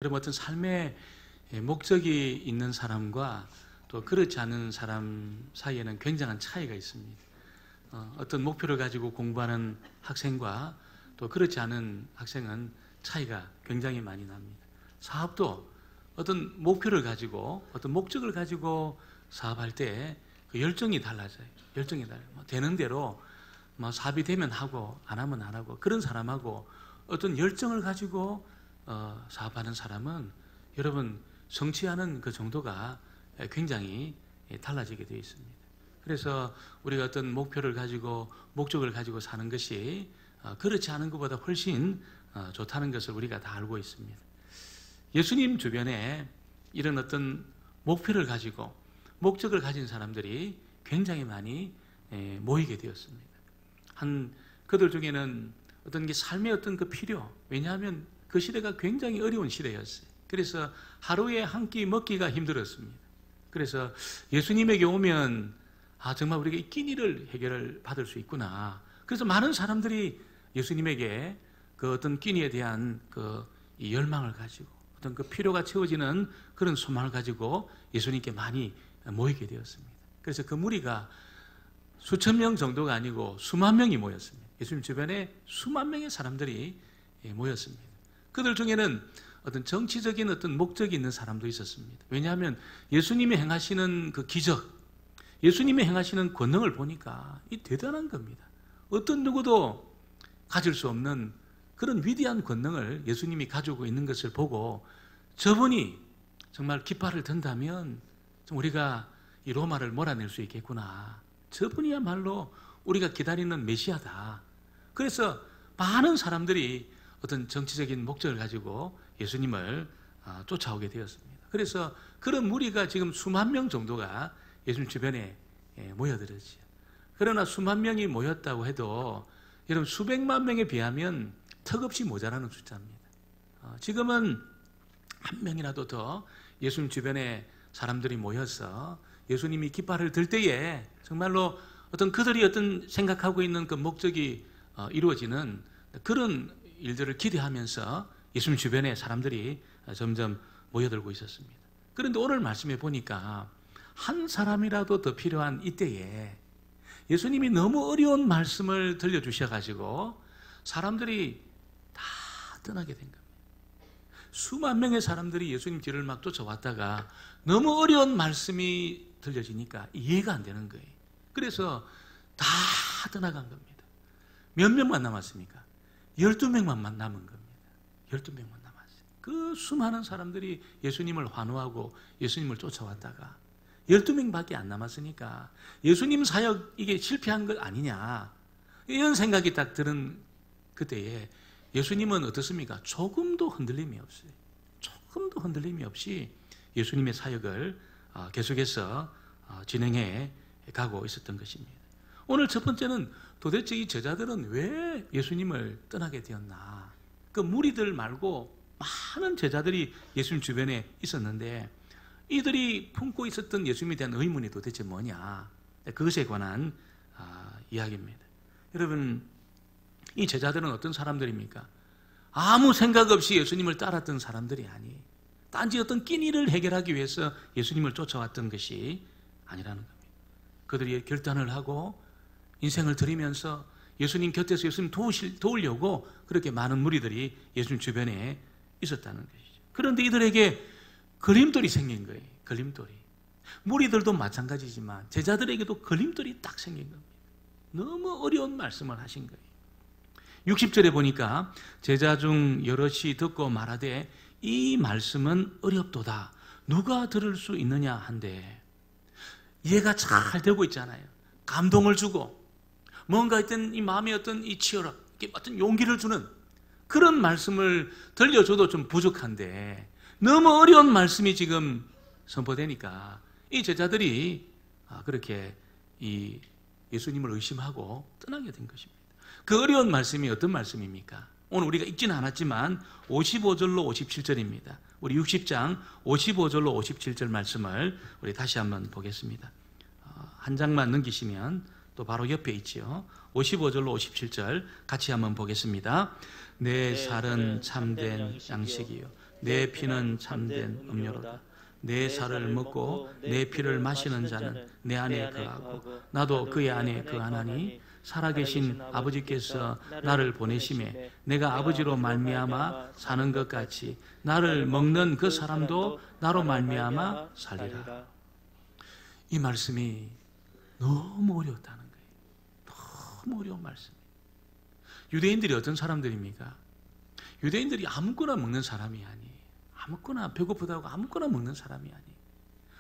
여러분, 어떤 삶의 목적이 있는 사람과 또 그렇지 않은 사람 사이에는 굉장한 차이가 있습니다. 어떤 목표를 가지고 공부하는 학생과 또 그렇지 않은 학생은 차이가 굉장히 많이 납니다. 사업도 어떤 목표를 가지고 어떤 목적을 가지고 사업할 때 그 열정이 달라져요. 열정이 달라요. 되는 대로 사업이 되면 하고 안 하면 안 하고, 그런 사람하고 어떤 열정을 가지고 사업하는 사람은 여러분 성취하는 그 정도가 굉장히 달라지게 되어 있습니다. 그래서 우리가 어떤 목표를 가지고 목적을 가지고 사는 것이 그렇지 않은 것보다 훨씬 좋다는 것을 우리가 다 알고 있습니다. 예수님 주변에 이런 어떤 목표를 가지고 목적을 가진 사람들이 굉장히 많이 모이게 되었습니다. 그들 중에는 어떤 게 삶의 어떤 그 필요, 왜냐하면 그 시대가 굉장히 어려운 시대였어요. 그래서 하루에 한 끼 먹기가 힘들었습니다. 그래서 예수님에게 오면 정말 우리가 이 끼니를 해결을 받을 수 있구나. 그래서 많은 사람들이 예수님에게 그 어떤 끼니에 대한 이 열망을 가지고 어떤 그 필요가 채워지는 그런 소망을 가지고 예수님께 많이 모이게 되었습니다. 그래서 그 무리가 수천 명 정도가 아니고 수만 명이 모였습니다. 예수님 주변에 수만 명의 사람들이 모였습니다. 그들 중에는 어떤 정치적인 어떤 목적이 있는 사람도 있었습니다. 왜냐하면 예수님이 행하시는 그 기적, 예수님이 행하시는 권능을 보니까 이 대단한 겁니다. 어떤 누구도 가질 수 없는 그런 위대한 권능을 예수님이 가지고 있는 것을 보고 저분이 정말 깃발을 든다면 우리가 이 로마를 몰아낼 수 있겠구나. 저분이야말로 우리가 기다리는 메시아다. 그래서 많은 사람들이 어떤 정치적인 목적을 가지고 예수님을 쫓아오게 되었습니다. 그래서 그런 무리가 지금 수만 명 정도가 예수님 주변에 모여들었지요. 그러나 수만 명이 모였다고 해도 여러분 수백만 명에 비하면 턱없이 모자라는 숫자입니다. 지금은 한 명이라도 더 예수님 주변에 사람들이 모여서 예수님이 깃발을 들 때에 정말로 어떤 그들이 어떤 생각하고 있는 그 목적이 이루어지는 그런 일들을 기대하면서 예수님 주변에 사람들이 점점 모여들고 있었습니다. 그런데 오늘 말씀해 보니까 한 사람이라도 더 필요한 이때에 예수님이 너무 어려운 말씀을 들려주셔가지고 사람들이 다 떠나게 된 겁니다. 수만 명의 사람들이 예수님 뒤를 막 쫓아왔다가 너무 어려운 말씀이 들려지니까 이해가 안 되는 거예요. 그래서 다 떠나간 겁니다. 몇 명만 남았습니까? 12명만 남은 겁니다. 12명만 남았어요. 그 수많은 사람들이 예수님을 환호하고 예수님을 쫓아왔다가 12명밖에 안 남았으니까 예수님 사역 이게 실패한 것 아니냐, 이런 생각이 딱 드는 그때에 예수님은 어떻습니까? 조금도 흔들림이 없어요. 조금도 흔들림이 없이 예수님의 사역을 계속해서 진행해 가고 있었던 것입니다. 오늘 첫 번째는 도대체 이 제자들은 왜 예수님을 떠나게 되었나? 그 무리들 말고 많은 제자들이 예수님 주변에 있었는데 이들이 품고 있었던 예수님에 대한 의문이 도대체 뭐냐? 그것에 관한 이야기입니다. 여러분, 이 제자들은 어떤 사람들입니까? 아무 생각 없이 예수님을 따랐던 사람들이 아니에요. 단지 어떤 끼니를 해결하기 위해서 예수님을 쫓아왔던 것이 아니라는 겁니다. 그들이 결단을 하고 인생을 드리면서 예수님 곁에서 예수님 도우려고 그렇게 많은 무리들이 예수님 주변에 있었다는 것이죠. 그런데 이들에게 걸림돌이 생긴 거예요. 걸림돌이. 무리들도 마찬가지지만 제자들에게도 걸림돌이 딱 생긴 겁니다. 너무 어려운 말씀을 하신 거예요. 60절에 보니까 제자 중 여럿이 듣고 말하되 이 말씀은 어렵도다. 누가 들을 수 있느냐 한데, 이해가 잘 되고 있잖아요. 감동을 주고 뭔가 어떤 이 마음에 어떤 이 치열함, 어떤 용기를 주는 그런 말씀을 들려줘도 좀 부족한데 너무 어려운 말씀이 지금 선포되니까 이 제자들이 그렇게 이 예수님을 의심하고 떠나게 된 것입니다. 그 어려운 말씀이 어떤 말씀입니까? 오늘 우리가 읽지는 않았지만 55절로 57절입니다. 우리 60장 55절로 57절 말씀을 우리 다시 한번 보겠습니다. 한 장만 넘기시면 또 바로 옆에 있지요. 55절로 57절 같이 한번 보겠습니다. 내 살은 참된 양식이요 내 피는 참된 음료로다. 내 살을 먹고 내 피를 마시는 자는 내 안에 거하고 나도 그의 안에 거하나니 살아계신 아버지께서 나를 보내심에 내가 아버지로 말미암아 사는 것 같이 나를 먹는 그 사람도 나로 말미암아 살리라. 이 말씀이 너무 어려웠다는 거예요. 너무 어려운 말씀이에요. 유대인들이 어떤 사람들입니까? 유대인들이 아무거나 먹는 사람이 아니에요. 아무거나 배고프다고 아무거나 먹는 사람이 아니에요.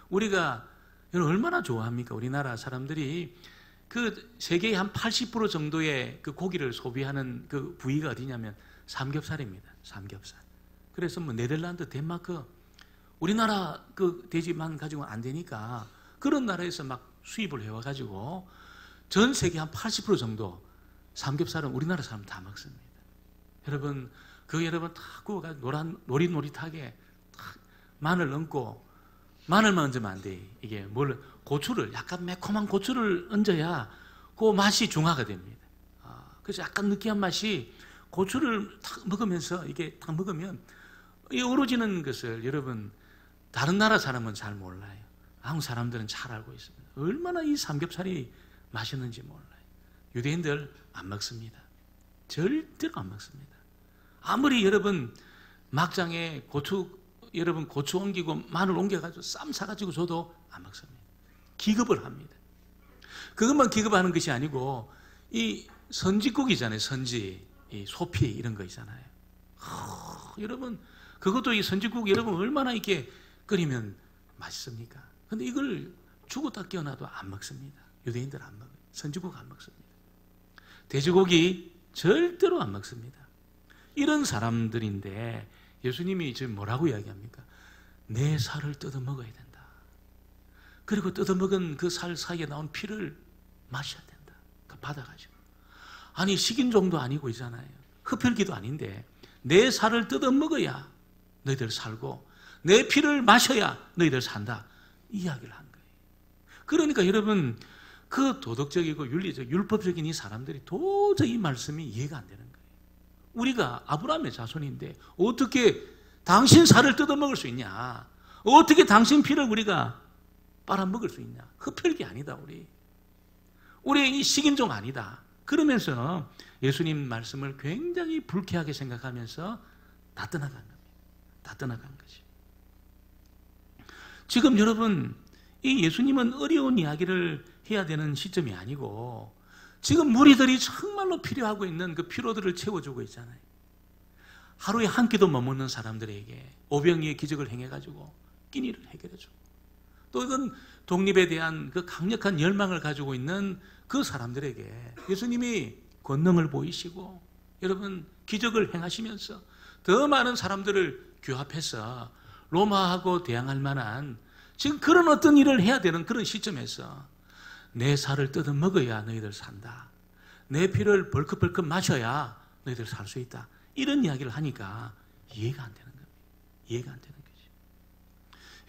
우리가 얼마나 좋아합니까? 우리나라 사람들이 그 세계의 한 80% 정도의 그 고기를 소비하는 그 부위가 어디냐면 삼겹살입니다. 삼겹살. 그래서 뭐 네덜란드, 덴마크, 우리나라 그 돼지만 가지고는 안 되니까 그런 나라에서 막 수입을 해와가지고 전 세계 한 80% 정도 삼겹살은 우리나라 사람 다 먹습니다. 여러분, 여러분 다 구워가지고 노릿노릿하게 마늘 얹고, 마늘만 얹으면 안 돼. 이게 고추를, 약간 매콤한 고추를 얹어야 그 맛이 중화가 됩니다. 그래서 약간 느끼한 맛이 고추를 탁 먹으면서 이게 딱 먹으면 이 어우러지는 것을 여러분 다른 나라 사람은 잘 몰라요. 한국 사람들은 잘 알고 있습니다. 얼마나 이 삼겹살이 맛있는지 몰라요. 유대인들 안 먹습니다. 절대로 안 먹습니다. 아무리 여러분 막장에 여러분 고추 옮기고 마늘 옮겨가지고 쌈 사가지고 줘도 안 먹습니다. 기급을 합니다. 그것만 기급하는 것이 아니고 이 선지국이잖아요. 선지, 이 소피 이런 거 있잖아요. 여러분 그것도 이 선지국 여러분 얼마나 이렇게 끓이면 맛있습니까? 근데 이걸 죽었다 깨어나도 안 먹습니다. 유대인들 안 먹어요. 선지국 안 먹습니다. 돼지고기 절대로 안 먹습니다. 이런 사람들인데 예수님이 지금 뭐라고 이야기합니까? 내 살을 뜯어 먹어야 된다. 그리고 뜯어 먹은 그 살 사이에 나온 피를 마셔야 된다. 받아가지고. 아니 식인종도 아니고 있잖아요. 흡혈귀도 아닌데 내 살을 뜯어 먹어야 너희들 살고 내 피를 마셔야 너희들 산다. 이 이야기를 한 거예요. 그러니까 여러분 그 도덕적이고 윤리적, 율법적인 이 사람들이 도저히 이 말씀이 이해가 안 되는 거예요. 우리가 아브라함의 자손인데 어떻게 당신 살을 뜯어먹을 수 있냐? 어떻게 당신 피를 우리가 빨아먹을 수 있냐? 흡혈귀 아니다 우리 이 식인종 아니다. 그러면서 예수님 말씀을 굉장히 불쾌하게 생각하면서 다 떠나간 겁니다. 다 떠나간 거죠. 지금 여러분 이 예수님은 어려운 이야기를 해야 되는 시점이 아니고 지금 무리들이 정말로 필요하고 있는 그 피로들을 채워주고 있잖아요. 하루에 한 끼도 못 먹는 사람들에게 오병이의 기적을 행해가지고 끼니를 해결해주고 또 이건 독립에 대한 그 강력한 열망을 가지고 있는 그 사람들에게 예수님이 권능을 보이시고 여러분 기적을 행하시면서 더 많은 사람들을 규합해서 로마하고 대항할 만한 지금 그런 어떤 일을 해야 되는 그런 시점에서 내 살을 뜯어 먹어야 너희들 산다. 내 피를 벌컥벌컥 마셔야 너희들 살 수 있다. 이런 이야기를 하니까 이해가 안 되는 겁니다. 이해가 안 되는 거죠.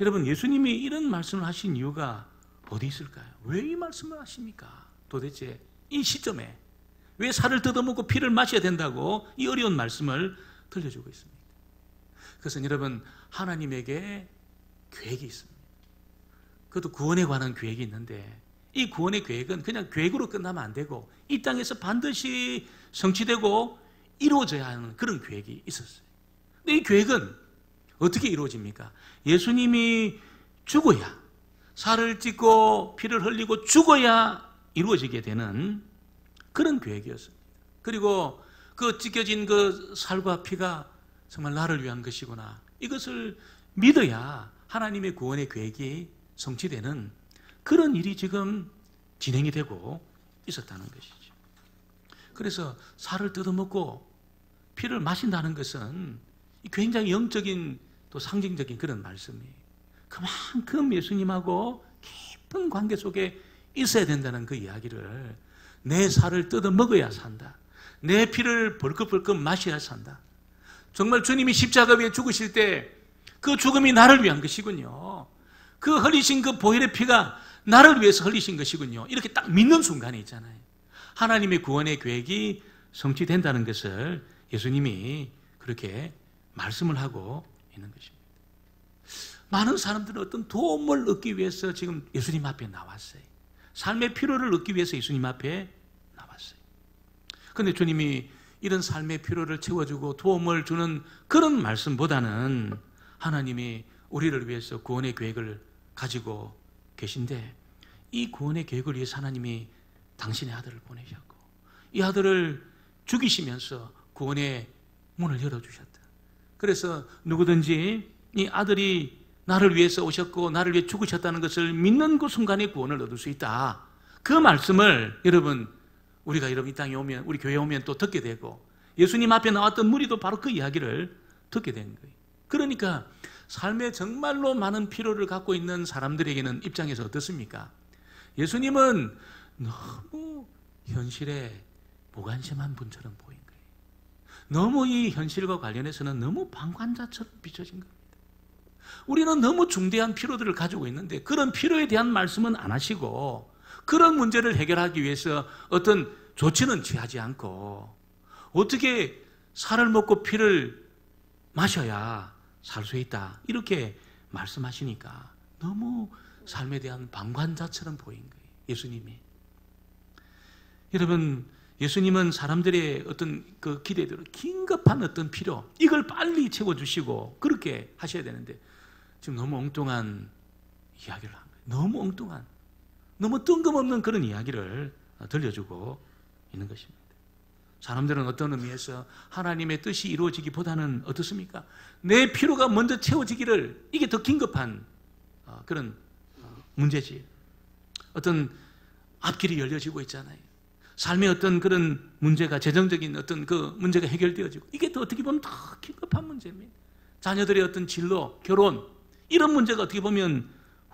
여러분 예수님이 이런 말씀을 하신 이유가 어디 있을까요? 왜 이 말씀을 하십니까? 도대체 이 시점에 왜 살을 뜯어먹고 피를 마셔야 된다고 이 어려운 말씀을 들려주고 있습니다. 그것은 여러분 하나님에게 계획이 있습니다. 그것도 구원에 관한 계획이 있는데 이 구원의 계획은 그냥 계획으로 끝나면 안 되고 이 땅에서 반드시 성취되고 이루어져야 하는 그런 계획이 있었어요. 근데 이 계획은 어떻게 이루어집니까? 예수님이 죽어야, 살을 찢고 피를 흘리고 죽어야 이루어지게 되는 그런 계획이었습니다. 그리고 그 찢겨진 그 살과 피가 정말 나를 위한 것이구나. 이것을 믿어야 하나님의 구원의 계획이 성취되는 그런 일이 지금 진행이 되고 있었다는 것이죠. 그래서 살을 뜯어먹고 피를 마신다는 것은 굉장히 영적인 또 상징적인 그런 말씀이에요. 그만큼 예수님하고 깊은 관계 속에 있어야 된다는 그 이야기를 내 살을 뜯어먹어야 산다. 내 피를 벌컥벌컥 마셔야 산다. 정말 주님이 십자가 위에 죽으실 때 그 죽음이 나를 위한 것이군요. 그 흘리신 그 보혈의 피가 나를 위해서 흘리신 것이군요. 이렇게 딱 믿는 순간이 있잖아요. 하나님의 구원의 계획이 성취된다는 것을 예수님이 그렇게 말씀을 하고 있는 것입니다. 많은 사람들은 어떤 도움을 얻기 위해서 지금 예수님 앞에 나왔어요. 삶의 필요를 얻기 위해서 예수님 앞에 나왔어요. 그런데 주님이 이런 삶의 필요를 채워주고 도움을 주는 그런 말씀보다는 하나님이 우리를 위해서 구원의 계획을 가지고 계신데, 이 구원의 계획을 위해서 하나님이 당신의 아들을 보내셨고 이 아들을 죽이시면서 구원의 문을 열어주셨다. 그래서 누구든지 이 아들이 나를 위해서 오셨고 나를 위해 죽으셨다는 것을 믿는 그 순간에 구원을 얻을 수 있다. 그 말씀을 여러분, 우리가 이 땅에 오면, 우리 교회에 오면 또 듣게 되고, 예수님 앞에 나왔던 무리도 바로 그 이야기를 듣게 된 거예요. 그러니까 삶에 정말로 많은 필요를 갖고 있는 사람들에게는 입장에서 어떻습니까? 예수님은 너무 현실에 무관심한 분처럼 보인 거예요. 너무 이 현실과 관련해서는 너무 방관자처럼 비춰진 겁니다. 우리는 너무 중대한 필요들을 가지고 있는데 그런 필요에 대한 말씀은 안 하시고, 그런 문제를 해결하기 위해서 어떤 조치는 취하지 않고, 어떻게 살을 먹고 피를 마셔야 살 수 있다 이렇게 말씀하시니까 너무 삶에 대한 방관자처럼 보인 거예요, 예수님이. 여러분, 예수님은 사람들의 어떤 그 기대대로 긴급한 어떤 필요, 이걸 빨리 채워주시고 그렇게 하셔야 되는데 지금 너무 엉뚱한 이야기를 한 거예요. 너무 엉뚱한, 너무 뜬금없는 그런 이야기를 들려주고 있는 것입니다. 사람들은 어떤 의미에서 하나님의 뜻이 이루어지기보다는 어떻습니까? 내 필요가 먼저 채워지기를, 이게 더 긴급한 그런 문제지. 어떤 앞길이 열려지고 있잖아요. 삶의 어떤 그런 문제가, 재정적인 어떤 그 문제가 해결되어지고, 이게 더 어떻게 보면 더 긴급한 문제입니다. 자녀들의 어떤 진로, 결혼, 이런 문제가 어떻게 보면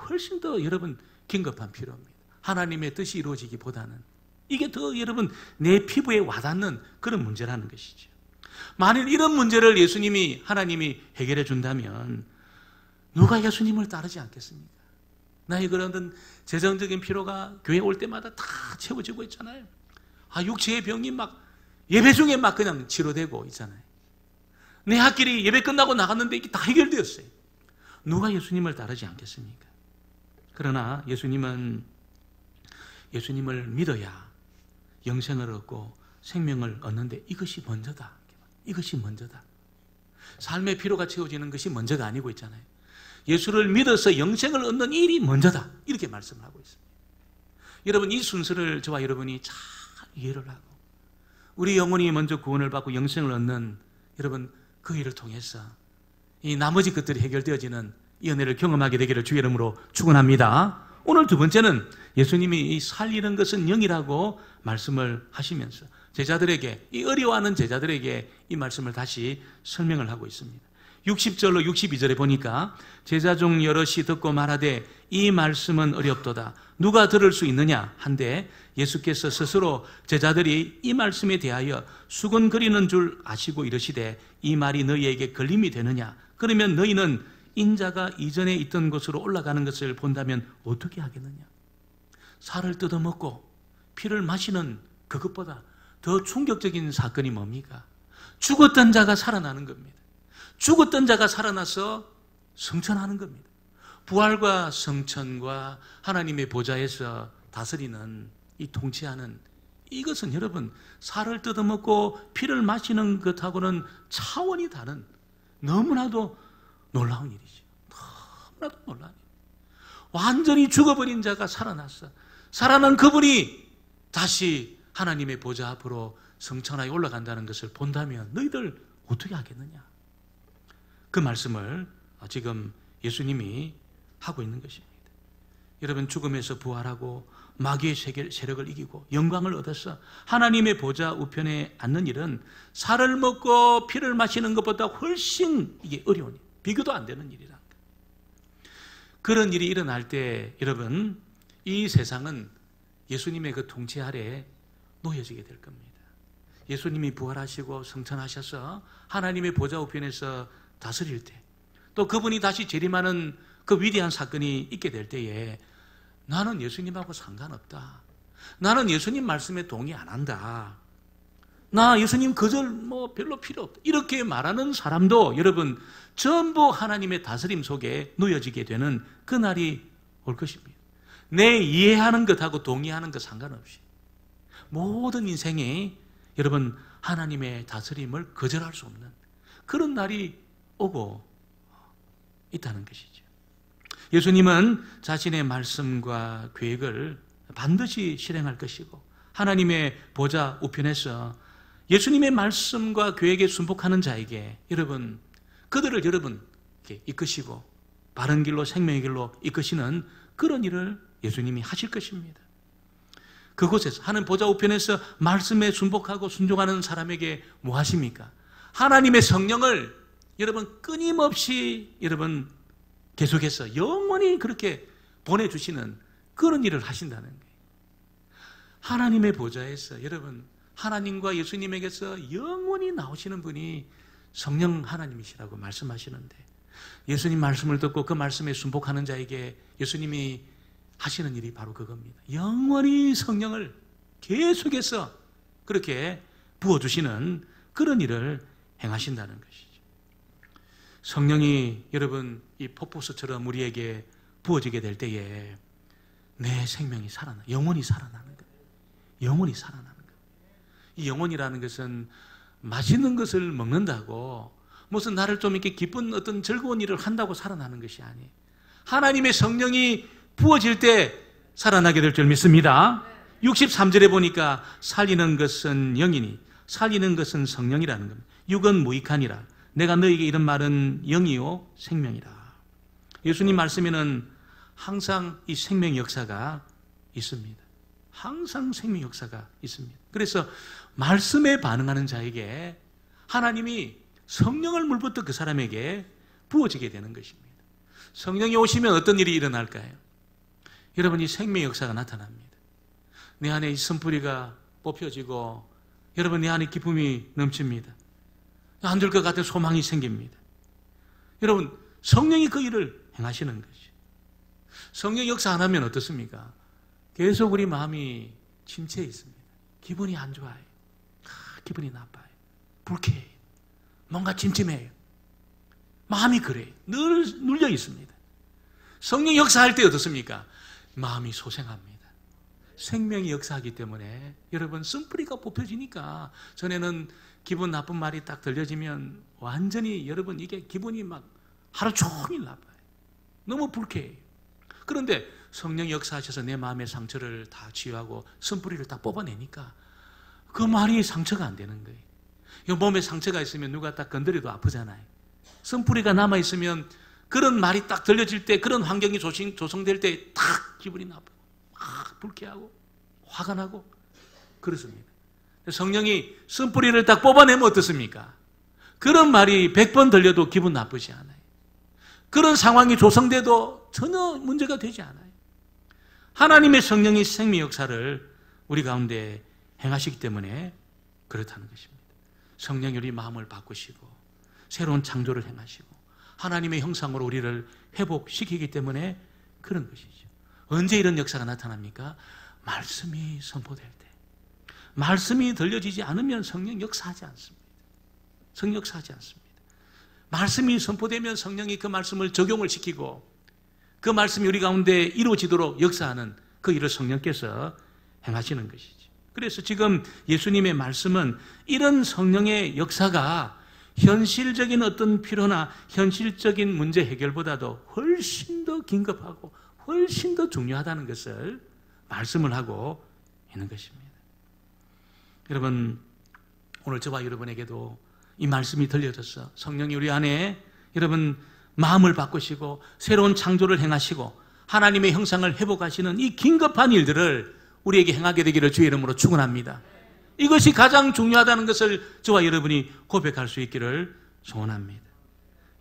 훨씬 더 여러분 긴급한 필요입니다. 하나님의 뜻이 이루어지기보다는 이게 더 여러분 내 피부에 와닿는 그런 문제라는 것이죠. 만일 이런 문제를 예수님이, 하나님이 해결해 준다면 누가 예수님을 따르지 않겠습니까? 나의 그런 재정적인 필요가 교회 올 때마다 다 채워지고 있잖아요. 육체의 병이 막 예배 중에 막 그냥 치료되고 있잖아요. 내 학길이 예배 끝나고 나갔는데 이게 다 해결되었어요. 누가 예수님을 따르지 않겠습니까? 그러나 예수님을 믿어야 영생을 얻고 생명을 얻는데 이것이 먼저다. 이것이 먼저다. 삶의 필요가 채워지는 것이 먼저가 아니고 있잖아요. 예수를 믿어서 영생을 얻는 일이 먼저다. 이렇게 말씀을 하고 있습니다. 여러분, 이 순서를 저와 여러분이 잘 이해를 하고 우리 영혼이 먼저 구원을 받고 영생을 얻는 여러분, 그 일을 통해서 이 나머지 것들이 해결되어지는 이 은혜를 경험하게 되기를 주의 이름으로 축원합니다. 오늘 두 번째는 예수님이 이 살리는 것은 영이라고 말씀을 하시면서 제자들에게, 이 어려워하는 제자들에게 이 말씀을 다시 설명을 하고 있습니다. 60절로 62절에 보니까 제자 중 여럿이 듣고 말하되 이 말씀은 어렵도다. 누가 들을 수 있느냐 한데 예수께서 스스로 제자들이 이 말씀에 대하여 수근거리는 줄 아시고 이르시되 이 말이 너희에게 걸림이 되느냐? 그러면 너희는 인자가 이전에 있던 곳으로 올라가는 것을 본다면 어떻게 하겠느냐? 살을 뜯어먹고 피를 마시는 그것보다 더 충격적인 사건이 뭡니까? 죽었던 자가 살아나는 겁니다. 죽었던 자가 살아나서 성천하는 겁니다. 부활과 성천과 하나님의 보좌에서 다스리는 이 통치하는 이것은 여러분 살을 뜯어먹고 피를 마시는 것하고는 차원이 다른 너무나도 놀라운 일이죠. 너무나도 놀라운 일. 완전히 죽어버린 자가 살아났어. 살아난 그분이 다시 하나님의 보좌 앞으로 성천하에 올라간다는 것을 본다면 너희들 어떻게 하겠느냐? 그 말씀을 지금 예수님이 하고 있는 것입니다. 여러분, 죽음에서 부활하고 마귀의 세력을 이기고 영광을 얻어서 하나님의 보좌 우편에 앉는 일은 살을 먹고 피를 마시는 것보다 훨씬 이게 어려운 일, 비교도 안 되는 일이란 거예요. 그런 일이 일어날 때 여러분, 이 세상은 예수님의 그 통치 아래에 놓여지게 될 겁니다. 예수님이 부활하시고 성천하셔서 하나님의 보좌 우편에서 다스릴 때, 또 그분이 다시 재림하는 그 위대한 사건이 있게 될 때에 나는 예수님하고 상관없다. 나는 예수님 말씀에 동의 안 한다. 나 예수님 거절 별로 필요 없다. 이렇게 말하는 사람도 여러분 전부 하나님의 다스림 속에 놓여지게 되는 그날이 올 것입니다. 내 이해하는 것하고 동의하는 것 상관없이 모든 인생에 여러분 하나님의 다스림을 거절할 수 없는 그런 날이 오고 있다는 것이죠. 예수님은 자신의 말씀과 계획을 반드시 실행할 것이고 하나님의 보좌 우편에서 예수님의 말씀과 계획에 순복하는 자에게 여러분 그들을 여러분 이끄시고 바른 길로 생명의 길로 이끄시는 그런 일을 예수님이 하실 것입니다. 그곳에서 하는 보좌 우편에서 말씀에 순복하고 순종하는 사람에게 뭐 하십니까? 하나님의 성령을 여러분 끊임없이 여러분 계속해서 영원히 그렇게 보내주시는 그런 일을 하신다는 거예요. 하나님의 보좌에서 여러분 하나님과 예수님에게서 영원히 나오시는 분이 성령 하나님이시라고 말씀하시는데 예수님 말씀을 듣고 그 말씀에 순복하는 자에게 예수님이 하시는 일이 바로 그겁니다. 영원히 성령을 계속해서 그렇게 부어주시는 그런 일을 행하신다는 것이죠. 성령이 여러분 이 폭포수처럼 우리에게 부어지게 될 때에 내 생명이 영혼이 살아나는 거예요. 영혼이 살아나는 거예요. 이 영혼이라는 것은 맛있는 것을 먹는다고 무슨 나를 좀 이렇게 기쁜 어떤 즐거운 일을 한다고 살아나는 것이 아니에요. 하나님의 성령이 부어질 때 살아나게 될 줄 믿습니다. 63절에 보니까 살리는 것은 영이니 살리는 것은 성령이라는 겁니다. 육은 무익하니라. 내가 너에게 이런 말은 영이요 생명이라. 예수님 말씀에는 항상 이 생명 역사가 있습니다. 항상 생명 역사가 있습니다. 그래서 말씀에 반응하는 자에게 하나님이 성령을 물부터 그 사람에게 부어지게 되는 것입니다. 성령이 오시면 어떤 일이 일어날까요? 여러분 이 생명 역사가 나타납니다. 내 안에 이 선뿌리가 뽑혀지고 여러분 내 안에 기쁨이 넘칩니다. 안 될 것 같은 소망이 생깁니다. 여러분 성령이 그 일을 행하시는 것이죠. 성령 역사 안 하면 어떻습니까? 계속 우리 마음이 침체해 있습니다. 기분이 안 좋아요. 기분이 나빠요. 불쾌해요. 뭔가 찜찜해요. 마음이 그래요. 늘 눌려 있습니다. 성령 역사할 때 어떻습니까? 마음이 소생합니다. 생명이 역사하기 때문에 여러분 쓴뿌리가 뽑혀지니까 전에는 기분 나쁜 말이 딱 들려지면 완전히 여러분 이게 기분이 막 하루 종일 나빠요. 너무 불쾌해요. 그런데 성령이 역사하셔서 내 마음의 상처를 다 치유하고 쓴뿌리를 딱 뽑아내니까 그 말이 상처가 안 되는 거예요. 몸에 상처가 있으면 누가 딱 건드려도 아프잖아요. 쓴뿌리가 남아있으면 그런 말이 딱 들려질 때 그런 환경이 조성될 때 딱 기분이 나쁘고 막 불쾌하고 화가 나고 그렇습니다. 성령이 쓴뿌리를 딱 뽑아내면 어떻습니까? 그런 말이 100번 들려도 기분 나쁘지 않아요. 그런 상황이 조성돼도 전혀 문제가 되지 않아요. 하나님의 성령이 생명 역사를 우리 가운데 행하시기 때문에 그렇다는 것입니다. 성령이 우리 마음을 바꾸시고 새로운 창조를 행하시고 하나님의 형상으로 우리를 회복시키기 때문에 그런 것이죠. 언제 이런 역사가 나타납니까? 말씀이 선포될 때. 말씀이 들려지지 않으면 성령 역사하지 않습니다. 성령 역사하지 않습니다. 말씀이 선포되면 성령이 그 말씀을 적용을 시키고 그 말씀이 우리 가운데 이루어지도록 역사하는 그 일을 성령께서 행하시는 것이죠. 그래서 지금 예수님의 말씀은 이런 성령의 역사가 현실적인 어떤 필요나 현실적인 문제 해결보다도 훨씬 더 긴급하고 훨씬 더 중요하다는 것을 말씀을 하고 있는 것입니다. 여러분 오늘 저와 여러분에게도 이 말씀이 들려져서 성령이 우리 안에 여러분 마음을 바꾸시고 새로운 창조를 행하시고 하나님의 형상을 회복하시는 이 긴급한 일들을 우리에게 행하게 되기를 주의 이름으로 축원합니다. 이것이 가장 중요하다는 것을 저와 여러분이 고백할 수 있기를 소원합니다.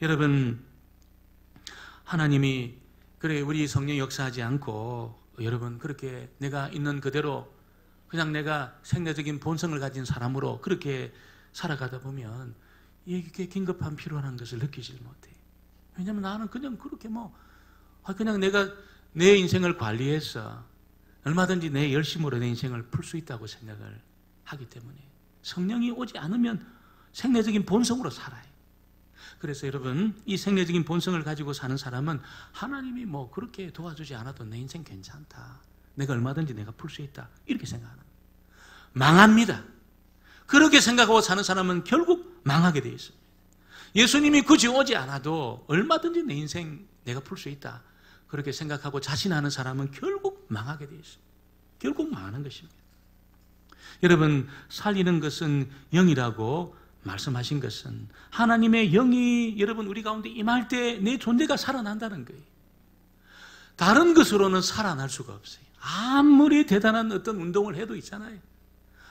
여러분 하나님이 그래 우리 성령 역사하지 않고 여러분 그렇게 내가 있는 그대로 그냥 내가 생리적인 본성을 가진 사람으로 그렇게 살아가다 보면 이게 긴급한 필요한 것을 느끼질 못해요. 왜냐하면 나는 그냥 그렇게 그냥 내가 내 인생을 관리해서 얼마든지 내 열심으로 내 인생을 풀 수 있다고 생각을 하기 때문에 성령이 오지 않으면 생내적인 본성으로 살아요. 그래서 여러분, 이 생내적인 본성을 가지고 사는 사람은 하나님이 뭐 그렇게 도와주지 않아도 내 인생 괜찮다, 내가 얼마든지 내가 풀 수 있다, 이렇게 생각하는 거예요. 망합니다. 그렇게 생각하고 사는 사람은 결국 망하게 되어 있습니다. 예수님이 굳이 오지 않아도 얼마든지 내 인생 내가 풀 수 있다, 그렇게 생각하고 자신하는 사람은 결국 망하게 되어 있습니다. 결국 망하는 것입니다. 여러분, 살리는 것은 영이라고 말씀하신 것은 하나님의 영이 여러분 우리 가운데 임할 때 내 존재가 살아난다는 거예요. 다른 것으로는 살아날 수가 없어요. 아무리 대단한 어떤 운동을 해도 있잖아요.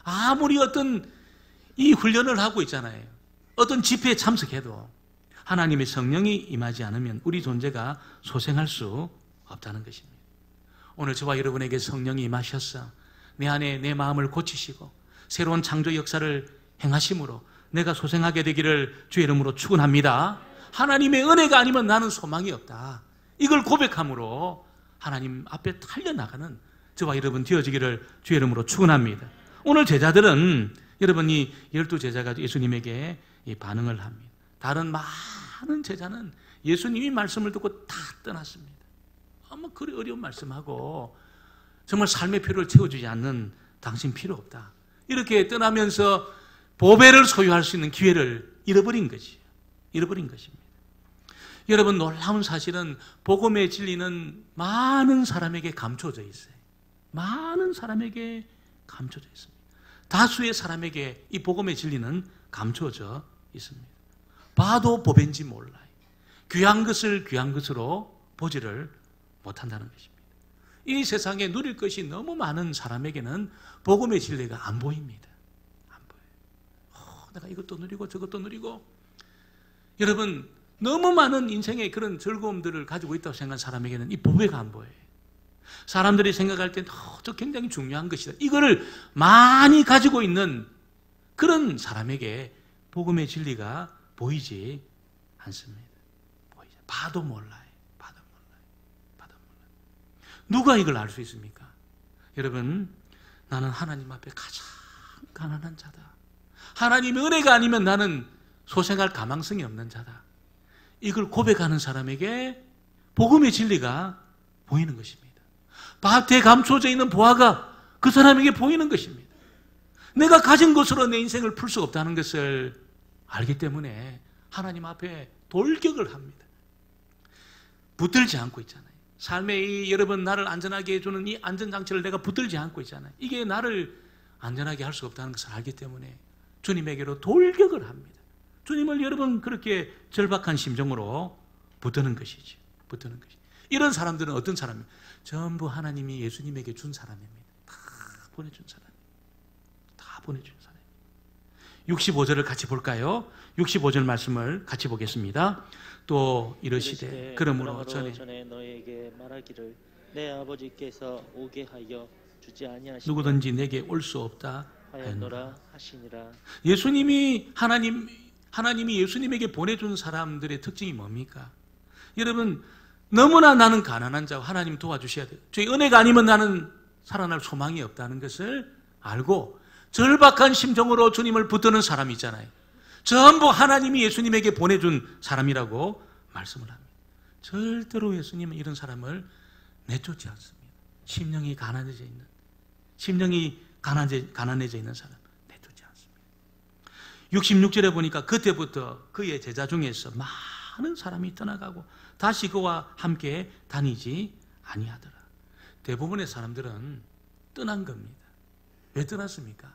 아무리 어떤 이 훈련을 하고 있잖아요. 어떤 집회에 참석해도 하나님의 성령이 임하지 않으면 우리 존재가 소생할 수 없다는 것입니다. 오늘 저와 여러분에게 성령이 임하셔서 내 안에 내 마음을 고치시고 새로운 창조 역사를 행하심으로 내가 소생하게 되기를 주의 이름으로 축원합니다. 하나님의 은혜가 아니면 나는 소망이 없다, 이걸 고백함으로 하나님 앞에 달려나가는 저와 여러분 되어지기를 주의 이름으로 축원합니다. 오늘 제자들은 여러분이 12제자가 예수님에게 반응을 합니다. 다른 많은 제자는 예수님이 말씀을 듣고 다 떠났습니다. 아마 그리 어려운 말씀하고 정말 삶의 필요를 채워주지 않는 당신 필요 없다, 이렇게 떠나면서 보배를 소유할 수 있는 기회를 잃어버린 거지. 잃어버린 것입니다. 여러분, 놀라운 사실은 복음의 진리는 많은 사람에게 감춰져 있어요. 많은 사람에게 감춰져 있습니다. 다수의 사람에게 이 복음의 진리는 감춰져 있습니다. 봐도 보배인지 몰라요. 귀한 것을 귀한 것으로 보지를 못한다는 것입니다. 이 세상에 누릴 것이 너무 많은 사람에게는 복음의 진리가 안 보입니다. 내가 이것도 누리고 저것도 누리고, 여러분 너무 많은 인생의 그런 즐거움들을 가지고 있다고 생각하는 사람에게는 이 보배가 안 보여요. 사람들이 생각할 때 저 굉장히 중요한 것이다, 이거를 많이 가지고 있는 그런 사람에게 복음의 진리가 보이지 않습니다. 봐도 몰라요. 봐도 몰라요. 누가 이걸 알 수 있습니까? 여러분, 나는 하나님 앞에 가장 가난한 자다, 하나님의 은혜가 아니면 나는 소생할 가망성이 없는 자다, 이걸 고백하는 사람에게 복음의 진리가 보이는 것입니다. 밭에 감춰져 있는 보화가 그 사람에게 보이는 것입니다. 내가 가진 것으로 내 인생을 풀 수 없다는 것을 알기 때문에 하나님 앞에 돌격을 합니다. 붙들지 않고 있잖아요. 삶의 여러분 나를 안전하게 해주는 이 안전장치를 내가 붙들지 않고 있잖아요. 이게 나를 안전하게 할 수 없다는 것을 알기 때문에 주님에게로 돌격을 합니다. 주님을 여러분 그렇게 절박한 심정으로 붙드는 것이죠. 붙드는 것이. 이런 사람들은 어떤 사람이에요? 전부 하나님이 예수님에게 준 사람입니다. 다 보내준 사람. 다 보내준 사람. 65절을 같이 볼까요? 65절 말씀을 같이 보겠습니다. 또 이르시되 그러므로 전에 너에게 말하기를 내 아버지께서 오게 하여 주지 아니하시니 누구든지 내게 올 수 없다 하였노라 하시니라. 예수님이 하나님이 예수님에게 보내준 사람들의 특징이 뭡니까? 여러분, 너무나 나는 가난한 자고 하나님 도와주셔야 돼요. 주의 은혜가 아니면 나는 살아날 소망이 없다는 것을 알고 절박한 심정으로 주님을 붙드는 사람이 있잖아요. 전부 하나님이 예수님에게 보내준 사람이라고 말씀을 합니다. 절대로 예수님은 이런 사람을 내쫓지 않습니다. 심령이 가난해져 있는, 심령이 가난해져 있는 사람 내쫓지 않습니다. 66절에 보니까 그때부터 그의 제자 중에서 많은 사람이 떠나가고 다시 그와 함께 다니지 아니하더라. 대부분의 사람들은 떠난 겁니다. 왜 떠났습니까?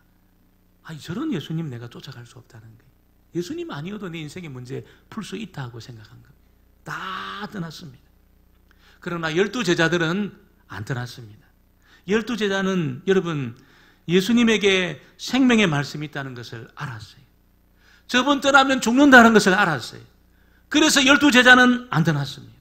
저런 예수님 내가 쫓아갈 수 없다는 거예요. 예수님 아니어도 내 인생의 문제 풀 수 있다고 생각한 겁니다. 다 떠났습니다. 그러나 12제자들은 안 떠났습니다. 12제자는 여러분 예수님에게 생명의 말씀이 있다는 것을 알았어요. 저분 떠나면 죽는다는 것을 알았어요. 그래서 12제자는 안 떠났습니다.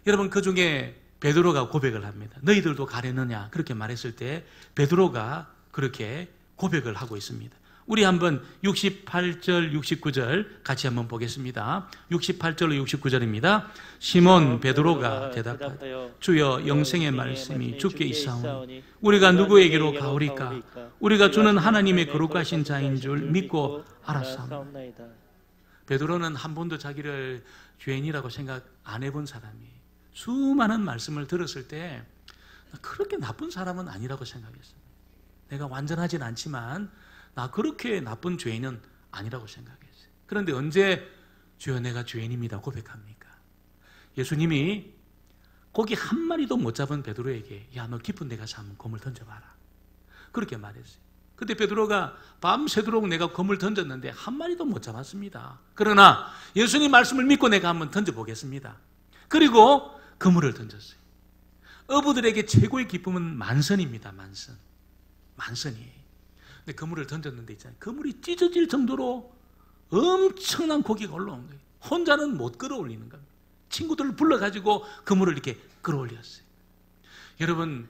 여러분, 그 중에 베드로가 고백을 합니다. 너희들도 가려느냐 그렇게 말했을 때 베드로가 그렇게 고백을 하고 있습니다. 우리 한번 68절, 69절 같이 한번 보겠습니다. 68절로 69절입니다. 시몬 베드로가 대답하되 주여 영생의 말씀이 주께 있사오니 우리가 누구에게로 가오리까? 우리가 주는 하나님의 거룩하신 자인 줄 믿고 알았사옵나이다. 베드로는 한 번도 자기를 죄인이라고 생각 안 해본 사람이에요. 수많은 말씀을 들었을 때 그렇게 나쁜 사람은 아니라고 생각했습니다. 내가 완전하진 않지만 나 그렇게 나쁜 죄인은 아니라고 생각했어요. 그런데 언제 주여 내가 죄인입니다 고백합니까? 예수님이 고기 한 마리도 못 잡은 베드로에게 야 너 깊은 데 가서 한번 검을 던져봐라 그렇게 말했어요. 그때 베드로가 밤새도록 내가 검을 던졌는데 한 마리도 못 잡았습니다. 그러나 예수님 말씀을 믿고 내가 한번 던져보겠습니다. 그리고 그물을 던졌어요. 어부들에게 최고의 기쁨은 만선입니다. 만선이에요. 근데 그물을 던졌는데 있잖아요. 그물이 찢어질 정도로 엄청난 고기가 올라온 거예요. 혼자는 못 끌어올리는 겁니다. 친구들을 불러가지고 그물을 이렇게 끌어올렸어요. 여러분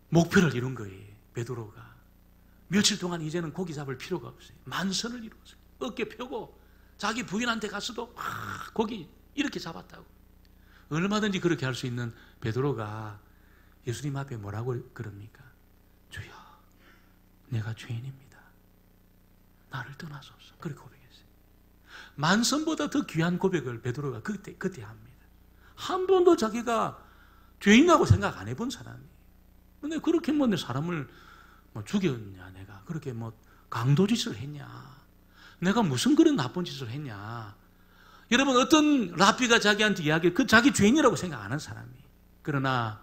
목표를 이룬 거예요. 베드로가 며칠 동안 이제는 고기 잡을 필요가 없어요. 만선을 이루었어요. 어깨 펴고 자기 부인한테 가서도 고기 이렇게 잡았다고. 얼마든지 그렇게 할 수 있는 베드로가 예수님 앞에 뭐라고 그럽니까? 주여 내가 죄인입니다. 나를 떠나소서. 그렇게 고백했어요. 만선보다 더 귀한 고백을 베드로가 그때 합니다. 한 번도 자기가 죄인이라고 생각 안 해본 사람이에요. 근데 그렇게 뭐 내 사람을 죽였냐, 내가 그렇게 강도짓을 했냐, 내가 무슨 그런 나쁜 짓을 했냐. 여러분 어떤 랍비가 자기한테 이야기해 그 자기 죄인이라고 생각 안 하는 사람이에요. 그러나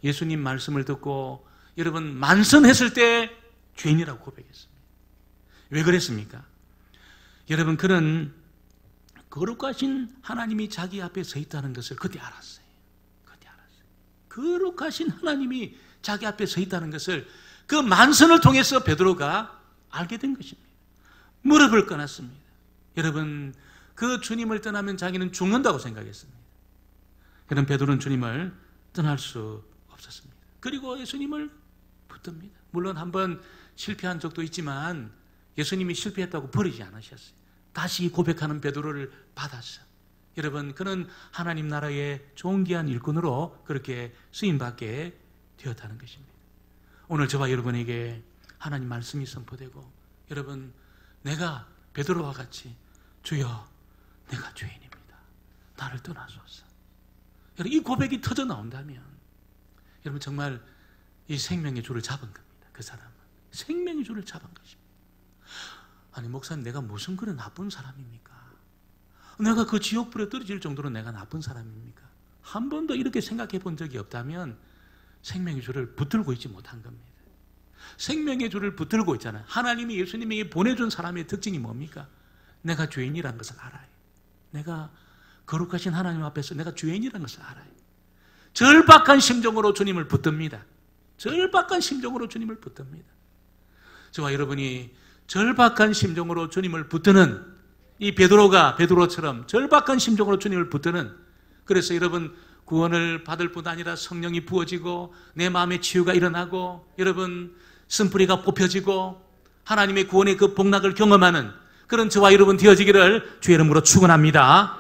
예수님 말씀을 듣고 여러분 만선했을 때 죄인이라고 고백했습니다. 왜 그랬습니까? 여러분 그는 거룩하신 하나님이 자기 앞에 서 있다는 것을 그때 알았어요. 거룩하신 하나님이 자기 앞에 서 있다는 것을 그 만선을 통해서 베드로가 알게 된 것입니다. 무릎을 꿇었습니다. 여러분 그 주님을 떠나면 자기는 죽는다고 생각했습니다. 그런 베드로는 주님을 떠날 수 없었습니다. 그리고 예수님을 붙듭니다. 물론 한번 실패한 적도 있지만 예수님이 실패했다고 버리지 않으셨어요. 다시 고백하는 베드로를 받았어요. 여러분 그는 하나님 나라의 존귀한 일꾼으로 그렇게 쓰임받게 되었다는 것입니다. 오늘 저와 여러분에게 하나님 말씀이 선포되고 여러분 내가 베드로와 같이 주여 내가 죄인입니다. 나를 떠나소서. 여러분 이 고백이 터져 나온다면 여러분 정말 이 생명의 줄을 잡은 겁니다. 그 사람은 생명의 줄을 잡은 것입니다. 아니 목사님 내가 무슨 그런 나쁜 사람입니까? 내가 그 지옥불에 떨어질 정도로 내가 나쁜 사람입니까? 한 번도 이렇게 생각해 본 적이 없다면 생명의 줄을 붙들고 있지 못한 겁니다. 생명의 줄을 붙들고 있잖아요. 하나님이 예수님에게 보내준 사람의 특징이 뭡니까? 내가 죄인이라는 것을 알아요. 내가 거룩하신 하나님 앞에서 내가 죄인이라는 것을 알아요. 절박한 심정으로 주님을 붙듭니다. 절박한 심정으로 주님을 붙듭니다. 저와 여러분이 절박한 심정으로 주님을 붙드는 이 베드로처럼 절박한 심정으로 주님을 붙드는, 그래서 여러분 구원을 받을 뿐 아니라 성령이 부어지고 내 마음의 치유가 일어나고 여러분 쓴뿌리가 뽑혀지고 하나님의 구원의 그 복락을 경험하는 그런 저와 여러분 되어지기를 주의 이름으로 축원합니다.